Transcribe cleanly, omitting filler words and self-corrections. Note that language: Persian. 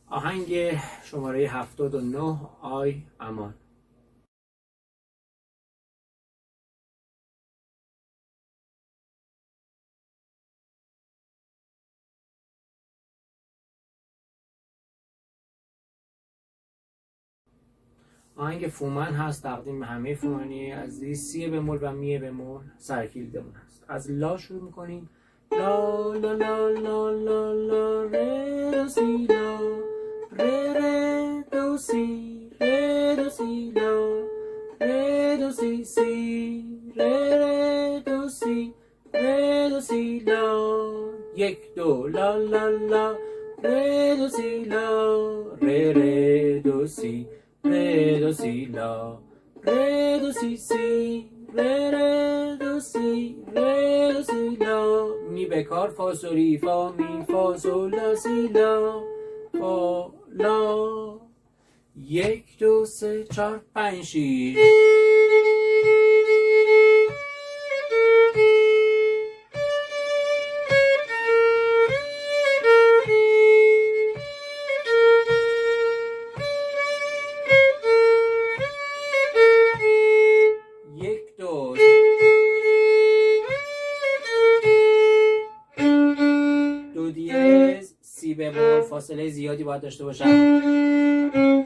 آهنگ شماره 79 امان. آهنگ فومن هست، تقدیم به همه فومنی عزیز. سی بمول و می بمول سرکلیدمون هست. از لا شروع میکنیم. لا لا لا لا لا لا ره دو سی لا ره ره دو سی ره دو سی لا ره دو سی سی ره ره دو سی ره دو سی لا. یک دو لا لا لا ره دو سی لا ره ره دو سی ره دو سی لا ره دو سی سی ره ره دو سی ره دو سی لا. می بکار فا سو ری فا می فا سو لا سی لا فا لا. یک دو سه چار پنج شیش. فاصله زیادی باید داشته باشم.